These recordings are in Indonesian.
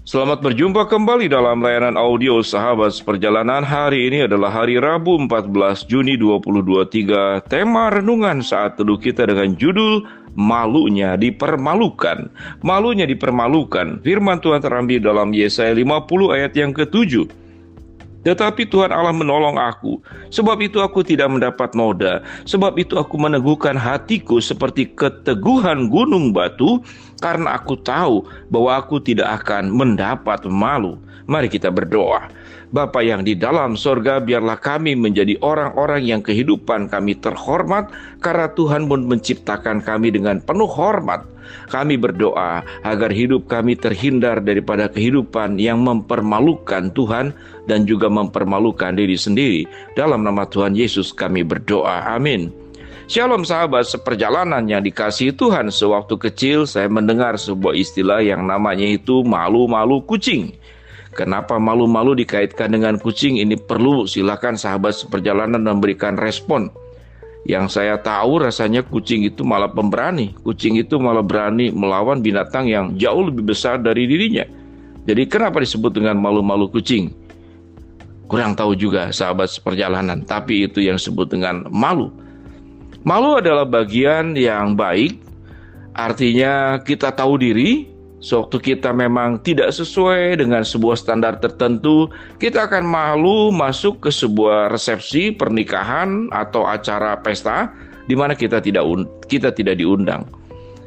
Selamat berjumpa kembali dalam layanan audio Sahabat Seperjalanan. Hari ini adalah hari Rabu 14 Juni 2023. Tema renungan saat teduh kita dengan judul Malunya Dipermalukan. Malunya dipermalukan. Firman Tuhan terambil dalam Yesaya 50 ayat yang ke-7. Tetapi Tuhan Allah menolong aku, sebab itu aku tidak mendapat noda, sebab itu aku meneguhkan hatiku seperti keteguhan gunung batu, karena aku tahu bahwa aku tidak akan mendapat malu. Mari kita berdoa. Bapa yang di dalam sorga, biarlah kami menjadi orang-orang yang kehidupan kami terhormat, karena Tuhan pun menciptakan kami dengan penuh hormat. Kami berdoa agar hidup kami terhindar daripada kehidupan yang mempermalukan Tuhan dan juga mempermalukan diri sendiri. Dalam nama Tuhan Yesus kami berdoa, amin. Shalom sahabat seperjalanan yang dikasihi Tuhan. Sewaktu kecil saya mendengar sebuah istilah yang namanya itu malu-malu kucing. Kenapa malu-malu dikaitkan dengan kucing? Ini perlu silakan sahabat seperjalanan memberikan respon. Yang saya tahu rasanya kucing itu malah pemberani. Kucing itu malah berani melawan binatang yang jauh lebih besar dari dirinya. Jadi kenapa disebut dengan malu-malu kucing? Kurang tahu juga sahabat seperjalanan. Tapi itu yang disebut dengan malu. Malu adalah bagian yang baik. Artinya kita tahu diri. Sewaktu kita memang tidak sesuai dengan sebuah standar tertentu, kita akan malu masuk ke sebuah resepsi pernikahan atau acara pesta di mana kita tidak diundang.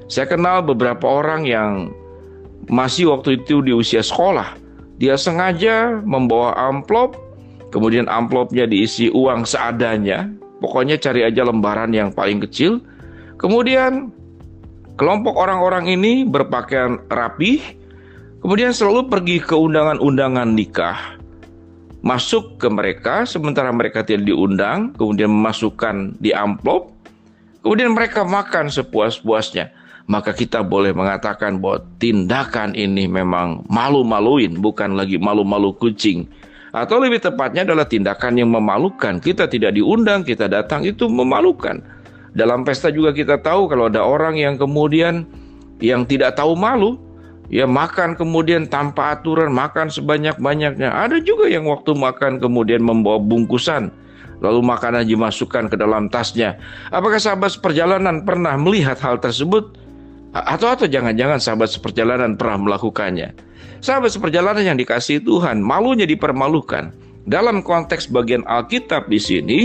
Saya kenal beberapa orang yang masih waktu itu di usia sekolah. Dia sengaja membawa amplop, kemudian amplopnya diisi uang seadanya. Pokoknya cari aja lembaran yang paling kecil. Kemudian kelompok orang-orang ini berpakaian rapih, kemudian selalu pergi ke undangan-undangan nikah. Masuk ke mereka, sementara mereka tidak diundang, kemudian memasukkan di amplop, kemudian mereka makan sepuas-puasnya. Maka kita boleh mengatakan bahwa tindakan ini memang malu-maluin, bukan lagi malu-malu kucing. Atau lebih tepatnya adalah tindakan yang memalukan. Kita tidak diundang, kita datang, itu memalukan. Dalam pesta juga kita tahu kalau ada orang yang kemudian yang tidak tahu malu, ya makan kemudian tanpa aturan, makan sebanyak-banyaknya. Ada juga yang waktu makan kemudian membawa bungkusan, lalu makanan dimasukkan ke dalam tasnya. Apakah sahabat seperjalanan pernah melihat hal tersebut? Atau jangan-jangan sahabat seperjalanan pernah melakukannya? Sahabat seperjalanan yang dikasihi Tuhan, malunya dipermalukan. Dalam konteks bagian Alkitab di sini,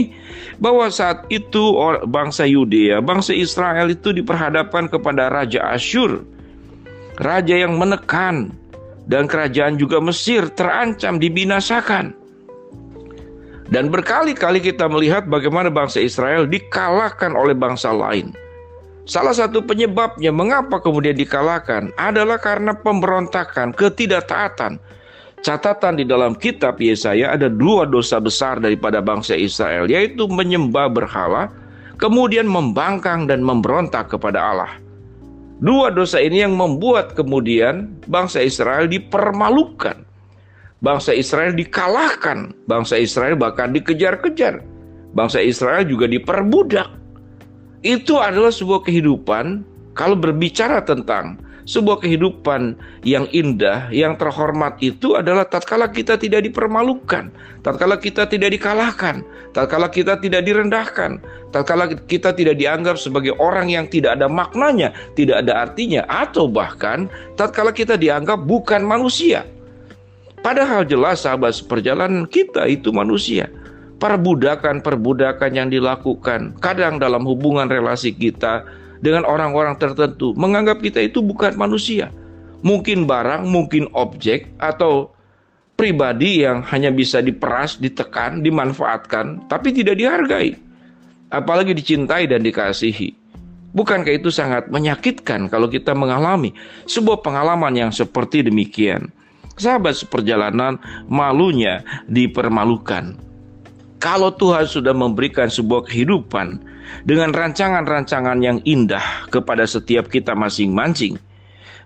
bahwa saat itu bangsa Yudea, bangsa Israel itu diperhadapkan kepada Raja Asyur. Raja yang menekan, dan kerajaan juga Mesir terancam dibinasakan. Dan berkali-kali kita melihat bagaimana bangsa Israel dikalahkan oleh bangsa lain. Salah satu penyebabnya mengapa kemudian dikalahkan adalah karena pemberontakan, ketidaktaatan. Catatan di dalam kitab Yesaya ada dua dosa besar daripada bangsa Israel, yaitu menyembah berhala, kemudian membangkang dan memberontak kepada Allah. Dua dosa ini yang membuat kemudian bangsa Israel dipermalukan. Bangsa Israel dikalahkan, bangsa Israel bahkan dikejar-kejar. Bangsa Israel juga diperbudak. Itu adalah sebuah kehidupan, kalau berbicara tentang sebuah kehidupan yang indah, yang terhormat itu adalah tatkala kita tidak dipermalukan, tatkala kita tidak dikalahkan, tatkala kita tidak direndahkan, tatkala kita tidak dianggap sebagai orang yang tidak ada maknanya, tidak ada artinya, atau bahkan tatkala kita dianggap bukan manusia. Padahal jelas sahabat seperjalanan kita itu manusia. Perbudakan-perbudakan yang dilakukan kadang dalam hubungan relasi kita dengan orang-orang tertentu, menganggap kita itu bukan manusia. Mungkin barang, mungkin objek, atau pribadi yang hanya bisa diperas, ditekan, dimanfaatkan, tapi tidak dihargai. Apalagi dicintai dan dikasihi. Bukankah itu sangat menyakitkan kalau kita mengalami sebuah pengalaman yang seperti demikian? Sahabat seperjalanan, malunya dipermalukan. Kalau Tuhan sudah memberikan sebuah kehidupan dengan rancangan-rancangan yang indah kepada setiap kita masing-masing,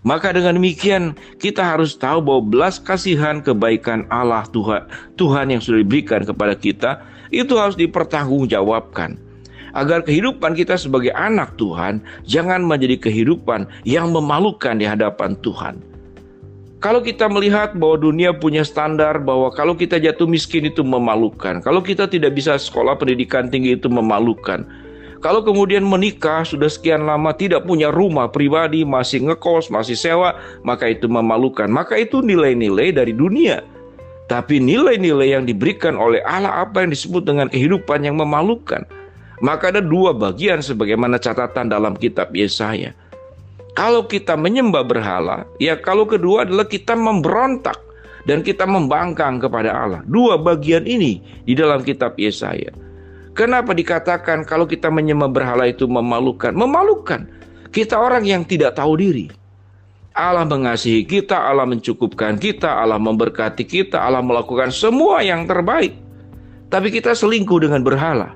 maka dengan demikian kita harus tahu bahwa belas kasihan kebaikan Allah Tuhan yang sudah diberikan kepada kita itu harus dipertanggungjawabkan. Agar kehidupan kita sebagai anak Tuhan jangan menjadi kehidupan yang memalukan di hadapan Tuhan. Kalau kita melihat bahwa dunia punya standar bahwa kalau kita jatuh miskin itu memalukan, kalau kita tidak bisa sekolah pendidikan tinggi itu memalukan, kalau kemudian menikah sudah sekian lama tidak punya rumah pribadi, masih ngekos, masih sewa, maka itu memalukan. Maka itu nilai-nilai dari dunia. Tapi nilai-nilai yang diberikan oleh Allah, apa yang disebut dengan kehidupan yang memalukan. Maka ada dua bagian sebagaimana catatan dalam kitab Yesaya. Kalau kita menyembah berhala, ya kalau kedua adalah kita memberontak dan kita membangkang kepada Allah. Dua bagian ini di dalam kitab Yesaya. Kenapa dikatakan kalau kita menyembah berhala itu memalukan? Memalukan. Kita orang yang tidak tahu diri. Allah mengasihi kita, Allah mencukupkan kita, Allah memberkati kita, Allah melakukan semua yang terbaik. Tapi kita selingkuh dengan berhala.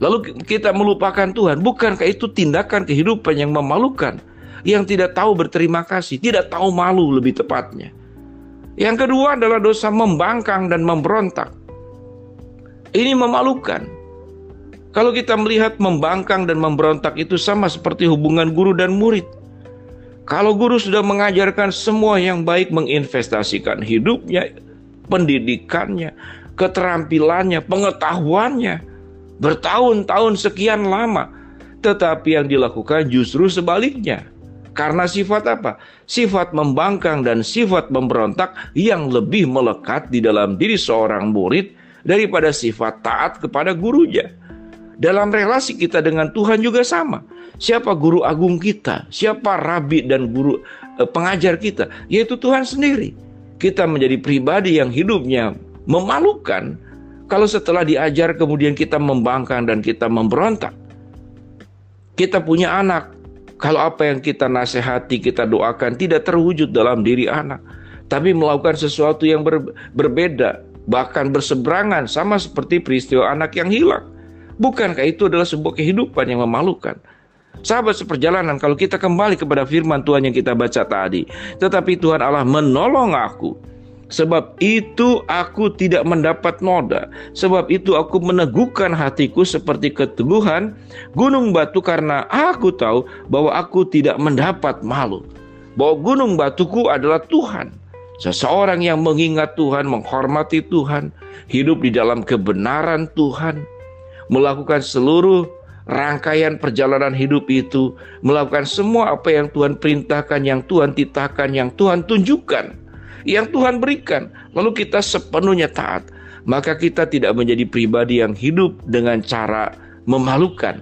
Lalu kita melupakan Tuhan. Bukankah itu tindakan kehidupan yang memalukan? Yang tidak tahu berterima kasih, tidak tahu malu lebih tepatnya. Yang kedua adalah dosa membangkang dan memberontak. Ini memalukan. Kalau kita melihat membangkang dan memberontak itu sama seperti hubungan guru dan murid. Kalau guru sudah mengajarkan semua yang baik, menginvestasikan hidupnya, pendidikannya, keterampilannya, pengetahuannya, bertahun-tahun sekian lama, tetapi yang dilakukan justru sebaliknya. Karena sifat apa? Sifat membangkang dan sifat memberontak yang lebih melekat di dalam diri seorang murid daripada sifat taat kepada gurunya. Dalam relasi kita dengan Tuhan juga sama. Siapa guru agung kita? Siapa rabi dan guru pengajar kita? Yaitu Tuhan sendiri. Kita menjadi pribadi yang hidupnya memalukan kalau setelah diajar kemudian kita membangkang dan kita memberontak. Kita punya anak. Kalau apa yang kita nasihati, kita doakan tidak terwujud dalam diri anak, tapi melakukan sesuatu yang berbeda, bahkan berseberangan, sama seperti peristiwa anak yang hilang. Bukankah itu adalah sebuah kehidupan yang memalukan? Sahabat seperjalanan, kalau kita kembali kepada firman Tuhan yang kita baca tadi, tetapi Tuhan Allah menolong aku. Sebab itu aku tidak mendapat noda. Sebab itu aku meneguhkan hatiku seperti keteguhan gunung batu, karena aku tahu bahwa aku tidak mendapat malu. Bahwa gunung batuku adalah Tuhan. Seseorang yang mengingat Tuhan, menghormati Tuhan, hidup di dalam kebenaran Tuhan, melakukan seluruh rangkaian perjalanan hidup itu, melakukan semua apa yang Tuhan perintahkan, yang Tuhan titahkan, yang Tuhan tunjukkan, yang Tuhan berikan, lalu kita sepenuhnya taat, maka kita tidak menjadi pribadi yang hidup dengan cara memalukan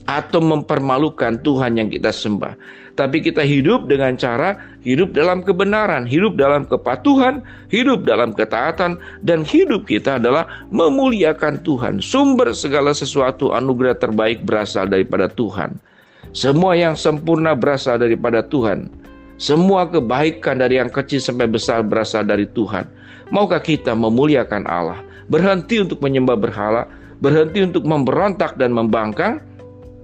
atau mempermalukan Tuhan yang kita sembah. Tapi kita hidup dengan cara hidup dalam kebenaran, hidup dalam kepatuhan, hidup dalam ketaatan, dan hidup kita adalah memuliakan Tuhan. Sumber segala sesuatu anugerah terbaik berasal daripada Tuhan. Semua yang sempurna berasal daripada Tuhan. Semua kebaikan dari yang kecil sampai besar berasal dari Tuhan. Maukah kita memuliakan Allah? Berhenti untuk menyembah berhala, berhenti untuk memberontak dan membangkang,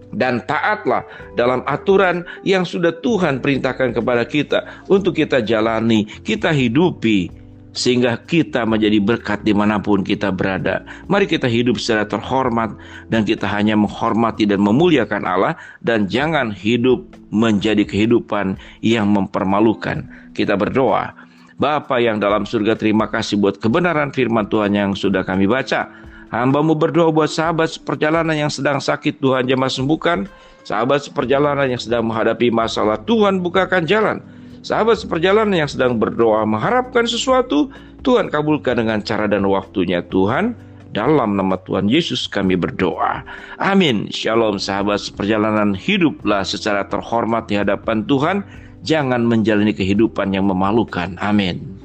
dan taatlah dalam aturan yang sudah Tuhan perintahkan kepada kita untuk kita jalani, kita hidupi, sehingga kita menjadi berkat dimanapun kita berada. Mari kita hidup secara terhormat, dan kita hanya menghormati dan memuliakan Allah, dan jangan hidup menjadi kehidupan yang mempermalukan. Kita berdoa. Bapa yang dalam surga, terima kasih buat kebenaran firman Tuhan yang sudah kami baca. Hamba-Mu berdoa buat sahabat seperjalanan yang sedang sakit, Tuhan jamah sembuhkan. Sahabat seperjalanan yang sedang menghadapi masalah, Tuhan bukakan jalan. Sahabat seperjalanan yang sedang berdoa mengharapkan sesuatu, Tuhan kabulkan dengan cara dan waktunya Tuhan. Dalam nama Tuhan Yesus kami berdoa. Amin. Shalom sahabat seperjalanan, hiduplah secara terhormat di hadapan Tuhan. Jangan menjalani kehidupan yang memalukan. Amin.